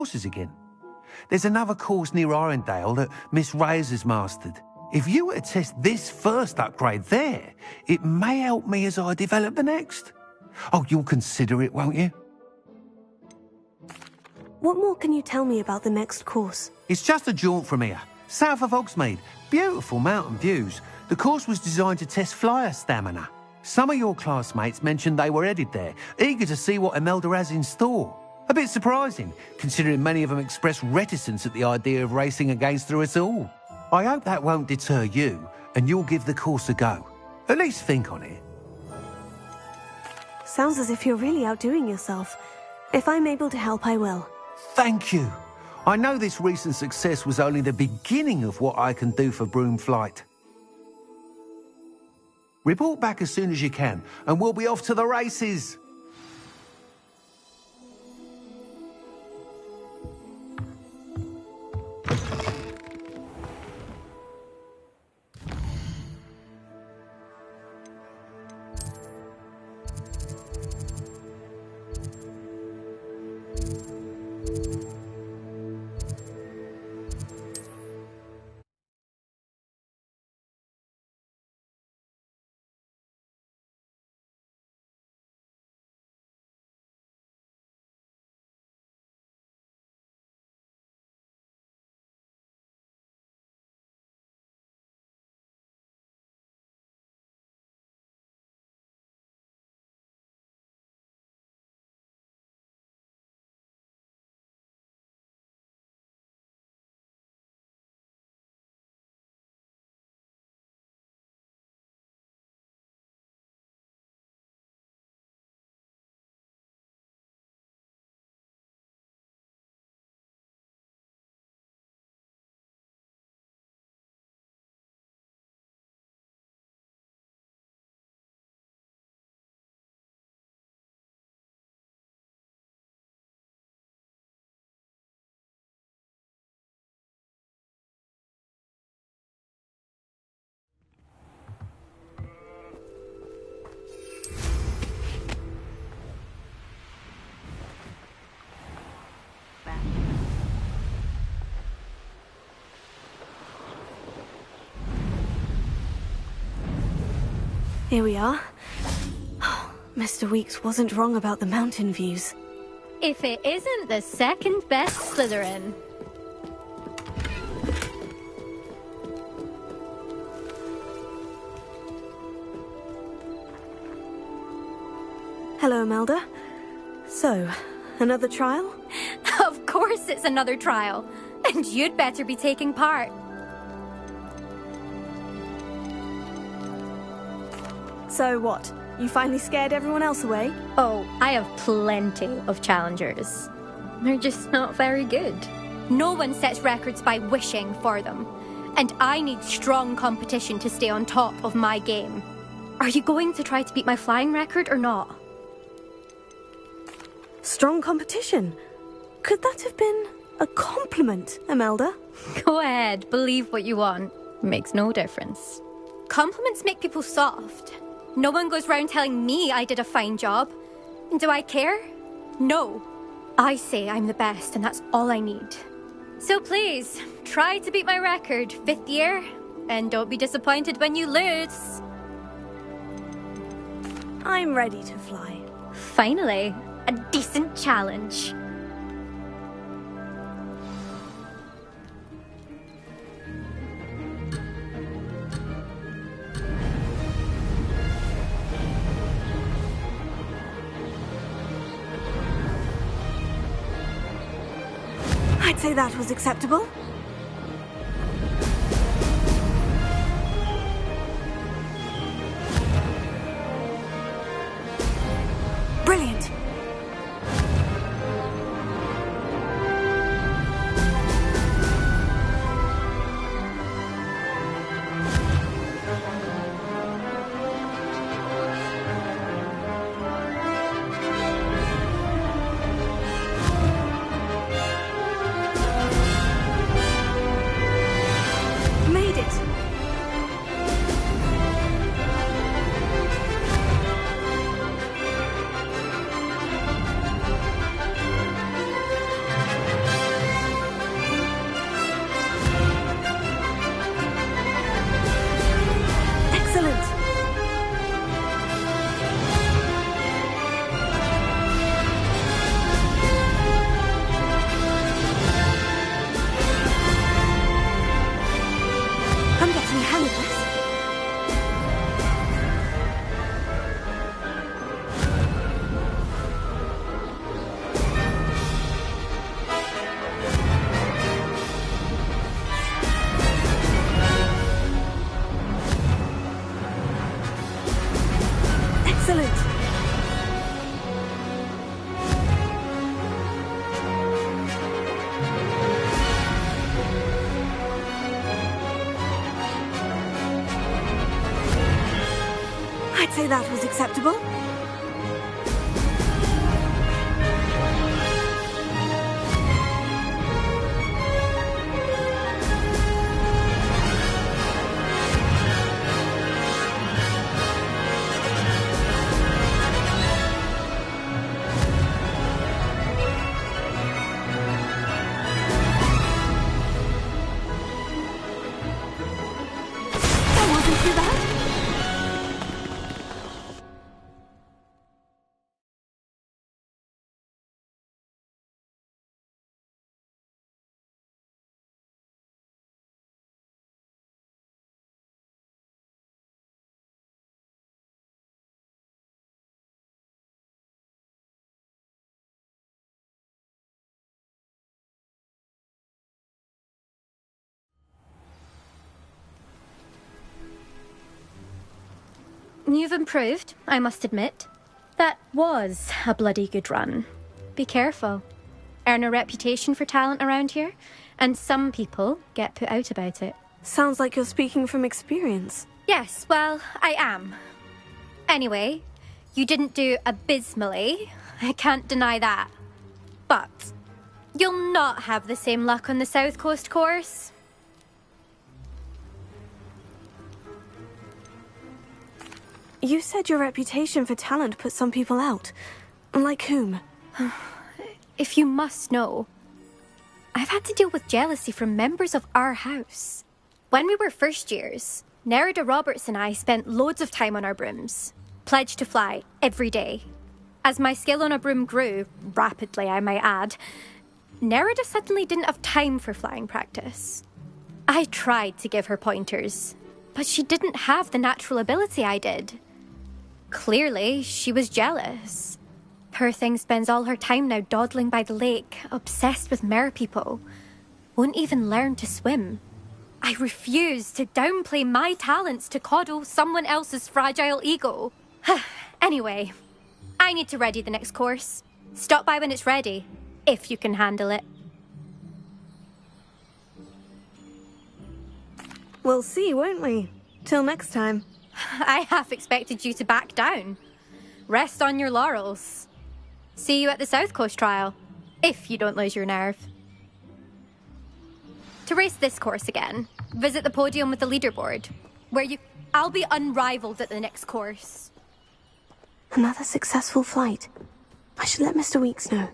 horses again. There's another course near Arendelle that Miss Reyes has mastered. If you were to test this first upgrade there, it may help me as I develop the next. Oh, you'll consider it, won't you? What more can you tell me about the next course? It's just a jaunt from here, south of Hogsmeade. Beautiful mountain views. The course was designed to test flyer stamina. Some of your classmates mentioned they were headed there, eager to see what Imelda has in store. A bit surprising, considering many of them expressed reticence at the idea of racing against her at all. I hope that won't deter you, and you'll give the course a go. At least think on it. Sounds as if you're really outdoing yourself. If I'm able to help, I will. Thank you. I know this recent success was only the beginning of what I can do for Broomflight. Report back as soon as you can, and we'll be off to the races. Here we are. Mr. Weeks wasn't wrong about the mountain views. If it isn't the second best Slytherin. Hello, Imelda. So, another trial? Of course it's another trial. And you'd better be taking part. So what? You finally scared everyone else away? Oh, I have plenty of challengers. They're just not very good. No one sets records by wishing for them. And I need strong competition to stay on top of my game. Are you going to try to beat my flying record or not? Strong competition? Could that have been a compliment, Imelda? Go ahead, believe what you want. Makes no difference. Compliments make people soft. No one goes round telling me I did a fine job. And do I care? No. I say I'm the best, and that's all I need. So please, try to beat my record, 5th year, and don't be disappointed when you lose. I'm ready to fly. Finally, a decent challenge. I'd say that was acceptable. Brilliant. say that was acceptable? That wasn't too bad. You've improved, I must admit. That was a bloody good run. Be careful. Earn a reputation for talent around here, and some people get put out about it. Sounds like you're speaking from experience. Yes, well, I am. Anyway, you didn't do abysmally. I can't deny that. But you'll not have the same luck on the South Coast course. You said your reputation for talent put some people out. Like whom? If you must know, I've had to deal with jealousy from members of our house. When we were first years, Nerida Roberts and I spent loads of time on our brooms, pledged to fly every day. As my skill on a broom grew, rapidly I might add, Nerida suddenly didn't have time for flying practice. I tried to give her pointers, but she didn't have the natural ability I did. Clearly, she was jealous. Poor thing spends all her time now dawdling by the lake, obsessed with merpeople. Won't even learn to swim. I refuse to downplay my talents to coddle someone else's fragile ego. Anyway, I need to ready the next course. Stop by when it's ready, if you can handle it. We'll see, won't we? Till next time. I half expected you to back down. Rest on your laurels. See you at the South Coast trial, if you don't lose your nerve. To race this course again, visit the podium with the leaderboard, where I'll be unrivaled at the next course. Another successful flight. I should let Mr. Weeks know.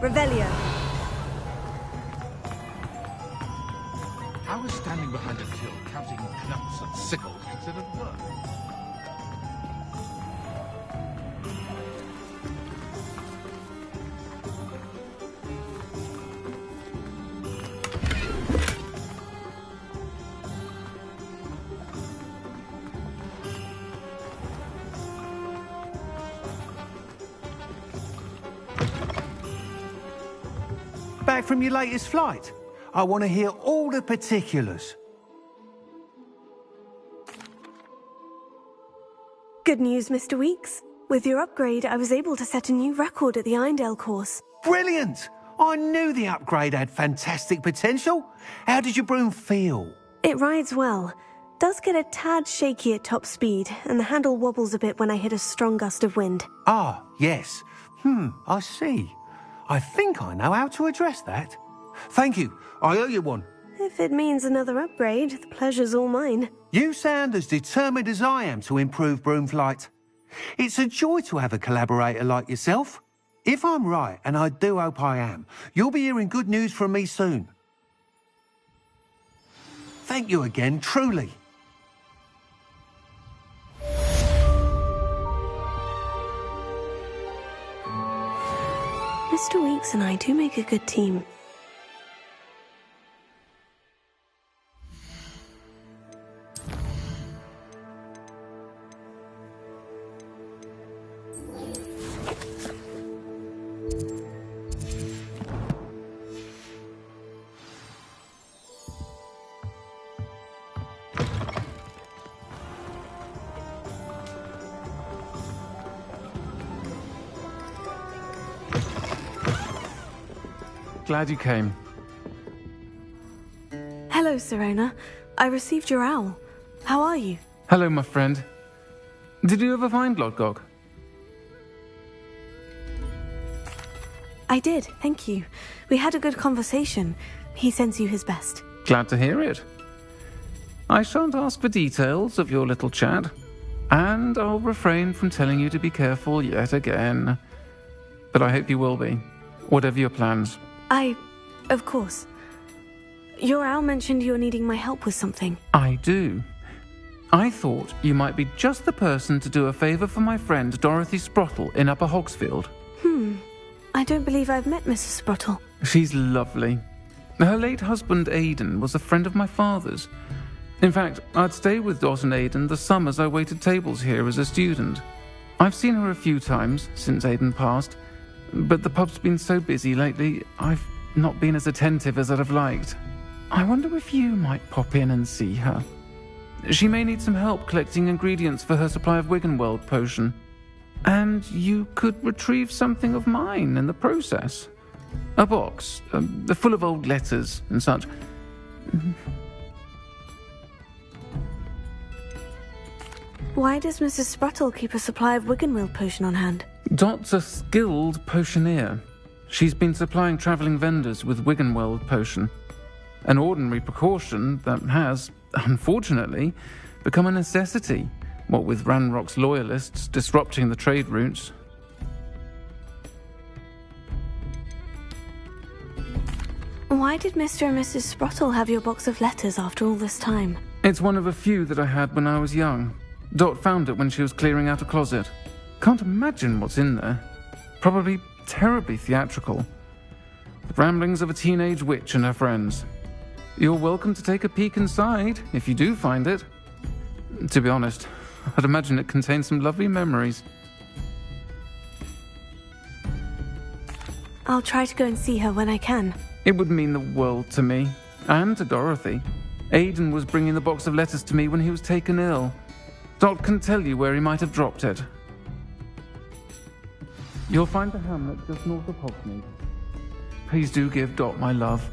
Revelio. How is standing behind a till counting nuts and sickles considered work? Back from your latest flight? I want to hear all the particulars. Good news, Mr. Weeks. With your upgrade, I was able to set a new record at the Irondale course. Brilliant! I knew the upgrade had fantastic potential. How did your broom feel? It rides well. Does get a tad shaky at top speed, and the handle wobbles a bit when I hit a strong gust of wind. Ah, yes. I see. I think I know how to address that. Thank you. I owe you one. If it means another upgrade, the pleasure's all mine. You sound as determined as I am to improve broom flight. It's a joy to have a collaborator like yourself. If I'm right, and I do hope I am, you'll be hearing good news from me soon. Thank you again, truly. Mr. Weeks and I do make a good team. Glad you came. Hello, Serona. I received your owl. How are you? Hello, my friend. Did you ever find Lodgok? I did, thank you. We had a good conversation. He sends you his best. Glad to hear it. I shan't ask for details of your little chat, and I'll refrain from telling you to be careful yet again. But I hope you will be, whatever your plans. Of course. Your owl mentioned you're needing my help with something. I do. I thought you might be just the person to do a favour for my friend Dorothy Sprottle in Upper Hogsfield. I don't believe I've met Mrs. Sprottle. She's lovely. Her late husband Aidan was a friend of my father's. In fact, I'd stay with Dot and Aidan the summers I waited tables here as a student. I've seen her a few times since Aidan passed, but the pub's been so busy lately, I've not been as attentive as I'd have liked. I wonder if you might pop in and see her. She may need some help collecting ingredients for her supply of Wiggenweld potion. And you could retrieve something of mine in the process. A box, full of old letters and such. Why does Mrs. Sprottle keep a supply of Wiggenweld potion on hand? Dot's a skilled potioneer. She's been supplying travelling vendors with Wiggenweld potion. An ordinary precaution that has, unfortunately, become a necessity, what with Ranrock's loyalists disrupting the trade routes. Why did Mr. and Mrs. Sprottle have your box of letters after all this time? It's one of a few that I had when I was young. Dot found it when she was clearing out a closet. Can't imagine what's in there. Probably terribly theatrical. The ramblings of a teenage witch and her friends. You're welcome to take a peek inside, if you do find it. To be honest, I'd imagine it contains some lovely memories. I'll try to go and see her when I can. It would mean the world to me, and to Dorothy. Aidan was bringing the box of letters to me when he was taken ill. Dot can tell you where he might have dropped it. You'll find the hamlet just north of Hogsmeade. Please do give Dot my love.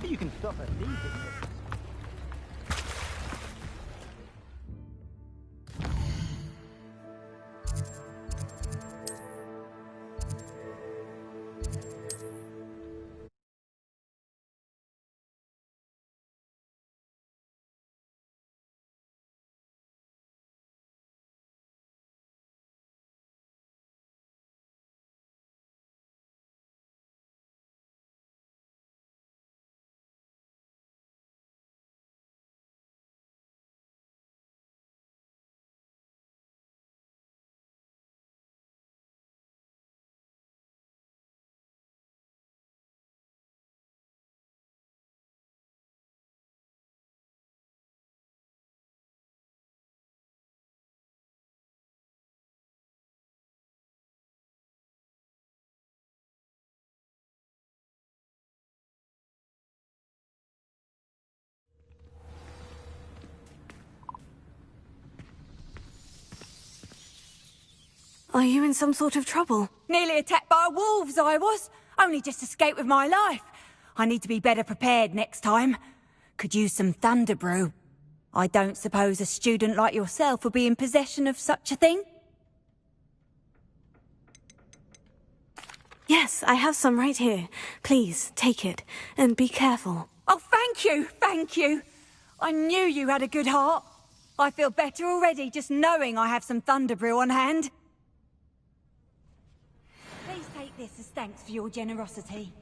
You can stop at these. Are you in some sort of trouble? Nearly attacked by wolves, I was. Only just escaped with my life. I need to be better prepared next time. Could use some thunder brew. I don't suppose a student like yourself would be in possession of such a thing? Yes, I have some right here. Please, take it, and be careful. Oh, thank you, thank you. I knew you had a good heart. I feel better already just knowing I have some thunder brew on hand. Please take this as thanks for your generosity.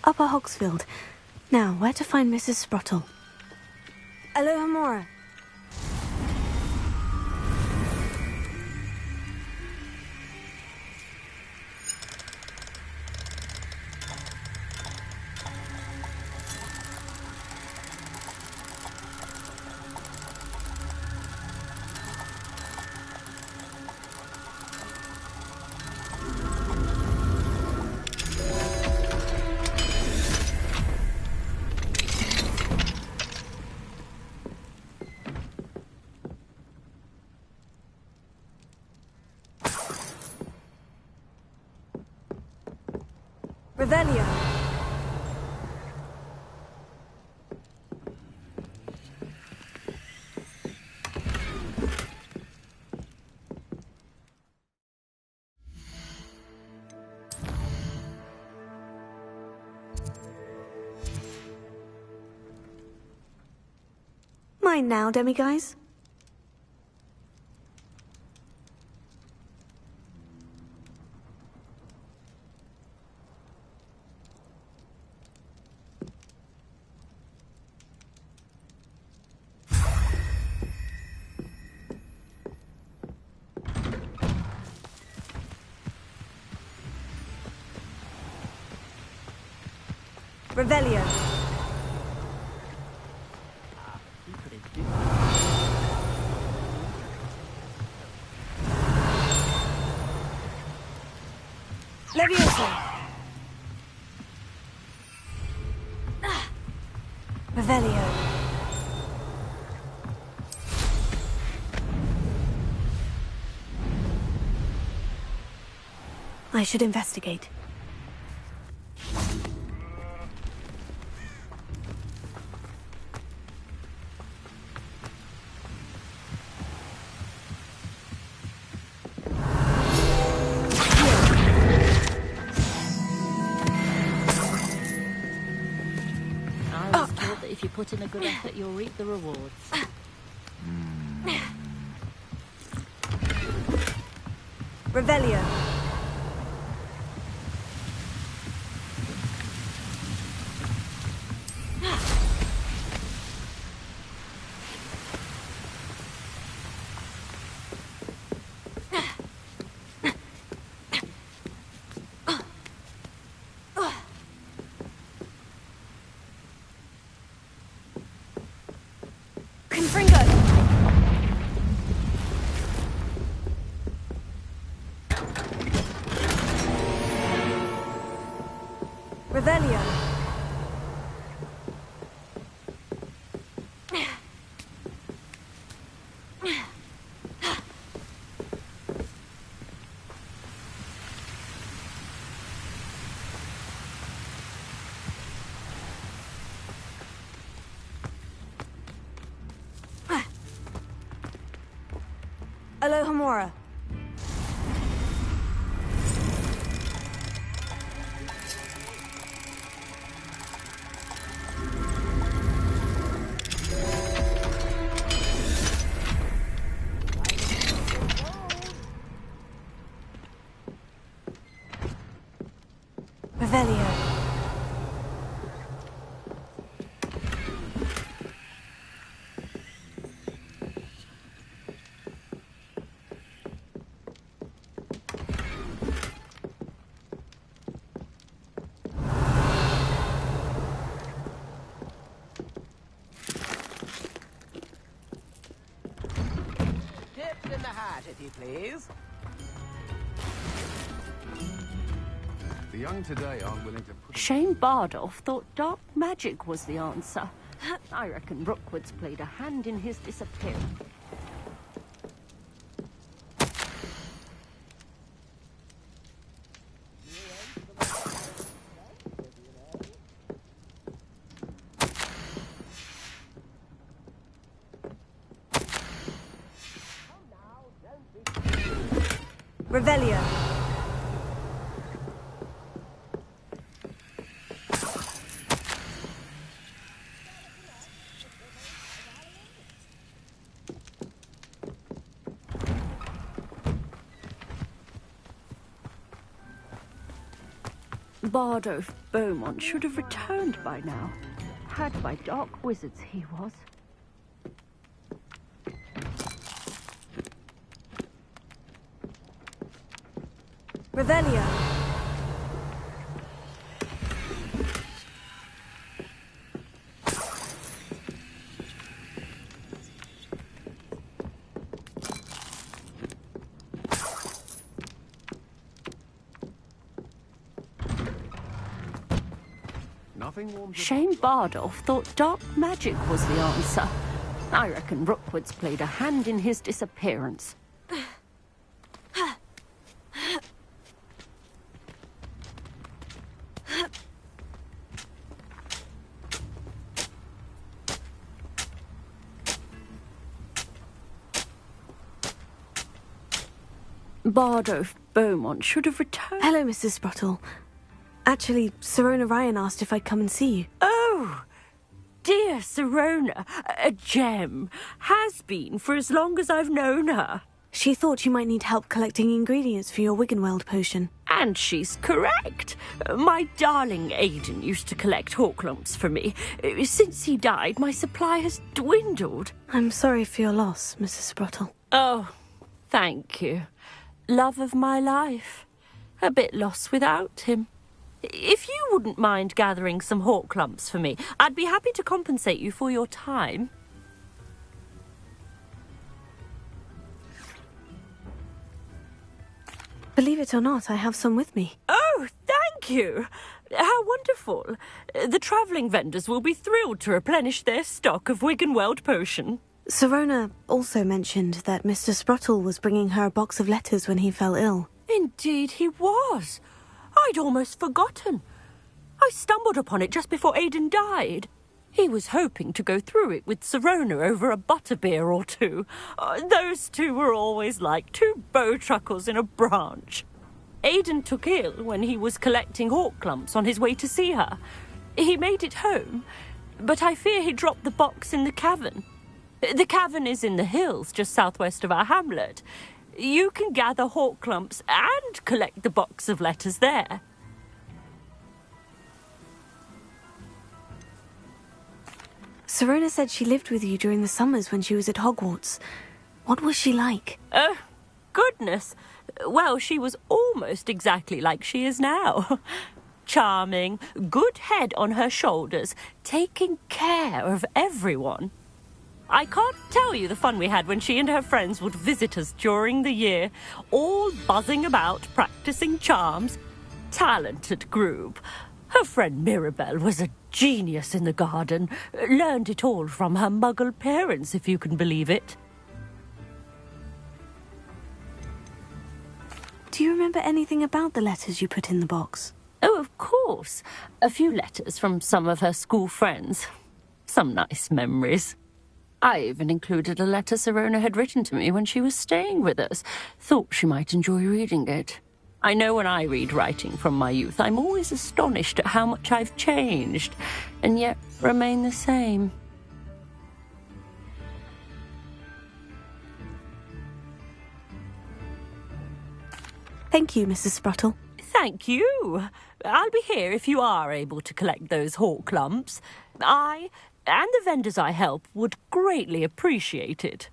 Upper Hogsfield. Now, where to find Mrs. Sprottle? Alohomora. Revelio. Mine now, demiguise. Revelio. Leviosa. Revelio. I should investigate. If you put in a good effort, you'll reap the rewards. Revelio. Revelio. Alohomora. Revelio. in the hat, if you please. The young today aren't willing to put... Shane Bardolph thought dark magic was the answer. I reckon Rookwood's played a hand in his disappearance. Revelio. Bardolph Beaumont should have returned by now. Had by dark wizards he was. Revelio. Shane Bardolph thought dark magic was the answer. I reckon Rookwood's played a hand in his disappearance. Bardolph Beaumont should have returned. Hello, Mrs. Sprottle. Actually, Sirona Ryan asked if I'd come and see you. Oh, dear Sirona, a gem. Has been for as long as I've known her. She thought you might need help collecting ingredients for your Wiggenweld potion. And she's correct. My darling Aidan used to collect Horklumps for me. Since he died, my supply has dwindled. I'm sorry for your loss, Mrs. Sprottle. Oh, thank you. Love of my life. A bit lost without him. If you wouldn't mind gathering some Horklumps for me, I'd be happy to compensate you for your time. Believe it or not, I have some with me. Oh, thank you. How wonderful. The travelling vendors will be thrilled to replenish their stock of Wiggenweld potion. Sirona also mentioned that Mr. Sprottle was bringing her a box of letters when he fell ill. Indeed he was. I'd almost forgotten. I stumbled upon it just before Aidan died. He was hoping to go through it with Sirona over a butterbeer or two. Those two were always like two bowtruckles in a branch. Aidan took ill when he was collecting Horklumps on his way to see her. He made it home, but I fear he dropped the box in the cavern. The cavern is in the hills just southwest of our hamlet. You can gather Horklumps and collect the box of letters there. Sirona said she lived with you during the summers when she was at Hogwarts. What was she like? Oh, goodness. Well, she was almost exactly like she is now. Charming, good head on her shoulders, taking care of everyone. I can't tell you the fun we had when she and her friends would visit us during the year, all buzzing about, practicing charms. Talented group. Her friend Mirabelle was a genius in the garden. Learned it all from her muggle parents, if you can believe it. Do you remember anything about the letters you put in the box? Oh, of course. A few letters from some of her school friends. Some nice memories. I even included a letter Sirona had written to me when she was staying with us. Thought she might enjoy reading it. I know when I read writing from my youth, I'm always astonished at how much I've changed, and yet remain the same. Thank you, Mrs. Sprottle. Thank you. I'll be here if you are able to collect those Horklumps. I and the vendors I help would greatly appreciate it.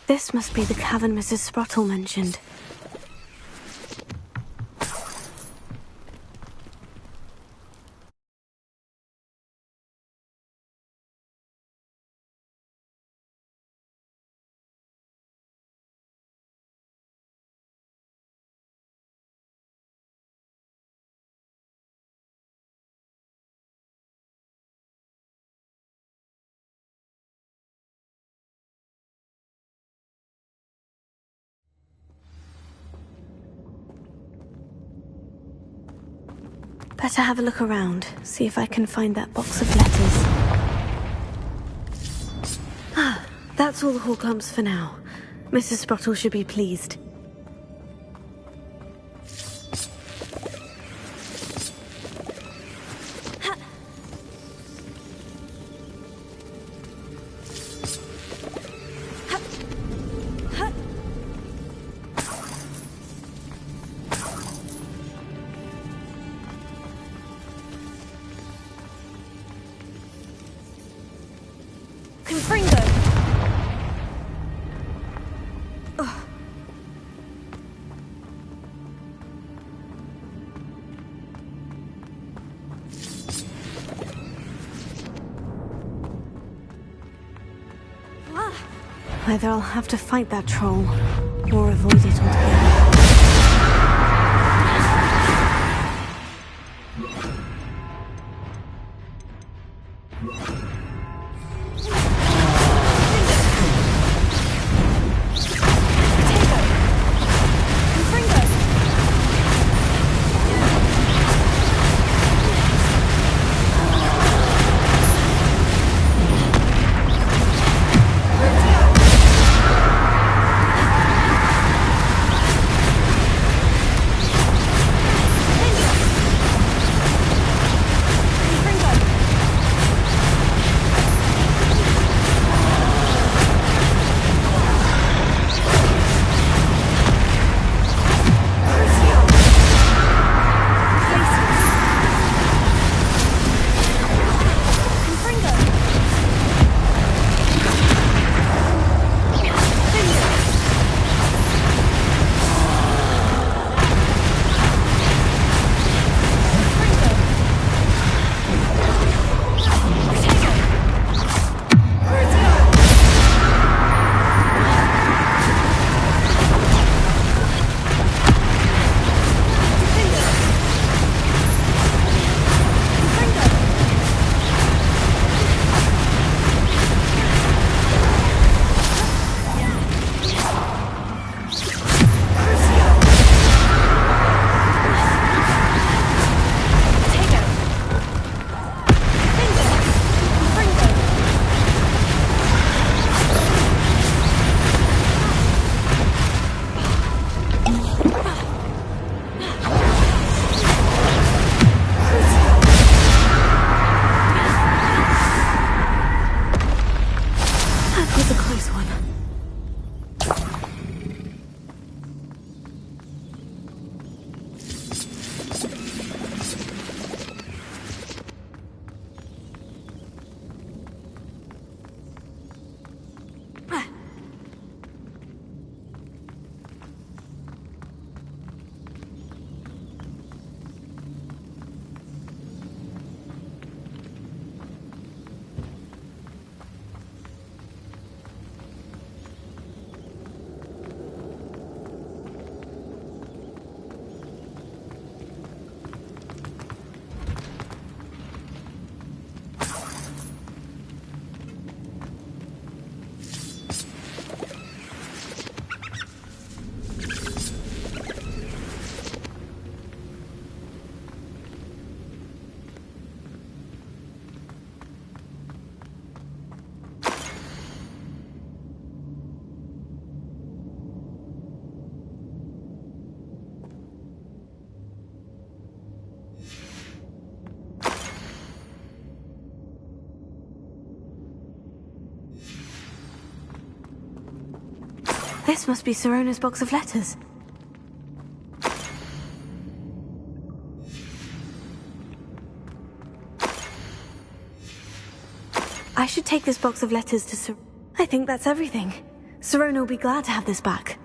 This must be the cavern Mrs. Sprottle mentioned. Better have a look around, see if I can find that box of letters. Ah, that's all the Horklumps for now. Mrs. Sprottle should be pleased. Either I'll have to fight that troll, or avoid it altogether. This must be Sirona's box of letters. I should take this box of letters to I think that's everything. Serona will be glad to have this back.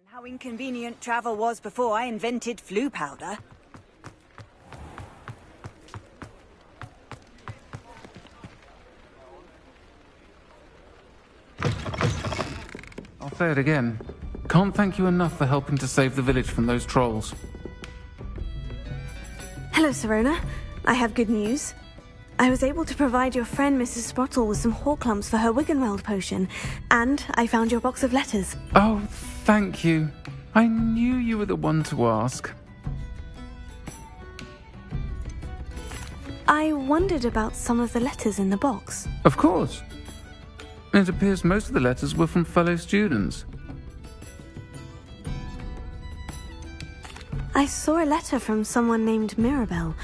How inconvenient travel was before I invented flu powder. I'll say it again. Can't thank you enough for helping to save the village from those trolls. Hello, Serona. I have good news. I was able to provide your friend Mrs. Sprottle with some Horklumps for her Wiggenweld potion, and I found your box of letters. Oh, thank you. I knew you were the one to ask. I wondered about some of the letters in the box. Of course. It appears most of the letters were from fellow students. I saw a letter from someone named Mirabelle.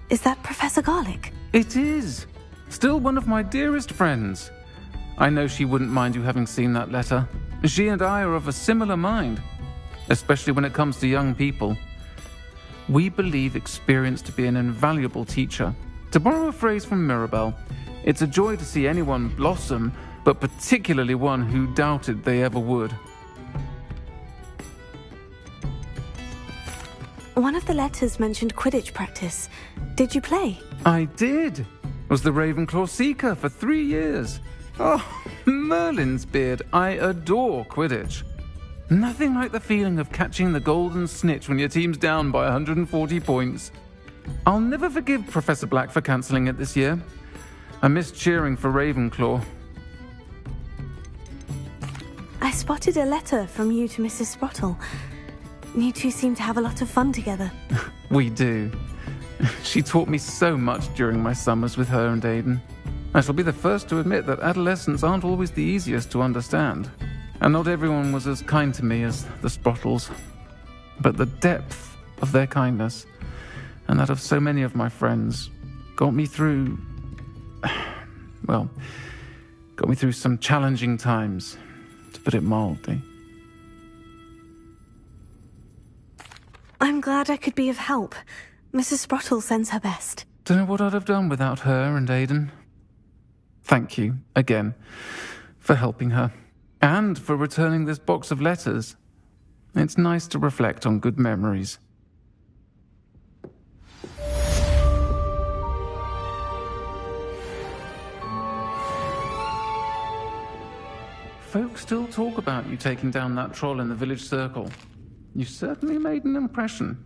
Is that Professor Garlick? It is. Still one of my dearest friends. I know she wouldn't mind you having seen that letter. She and I are of a similar mind, especially when it comes to young people. We believe experience to be an invaluable teacher. To borrow a phrase from Mirabelle, it's a joy to see anyone blossom, but particularly one who doubted they ever would. One of the letters mentioned Quidditch practice. Did you play? I did. Was the Ravenclaw Seeker for 3 years. Oh, Merlin's beard. I adore Quidditch. Nothing like the feeling of catching the golden snitch when your team's down by 140 points. I'll never forgive Professor Black for cancelling it this year. I missed cheering for Ravenclaw. I spotted a letter from you to Mrs. Sprottle. You two seem to have a lot of fun together. We do. She taught me so much during my summers with her and Aidan. I shall be the first to admit that adolescents aren't always the easiest to understand. And not everyone was as kind to me as the Sprottles. But the depth of their kindness, and that of so many of my friends, got me through... well, got me through some challenging times, to put it mildly. I'm glad I could be of help. Mrs. Sprottle sends her best. Don't know what I'd have done without her and Aidan. Thank you, again, for helping her. And for returning this box of letters. It's nice to reflect on good memories. Folks still talk about you taking down that troll in the village circle. You certainly made an impression.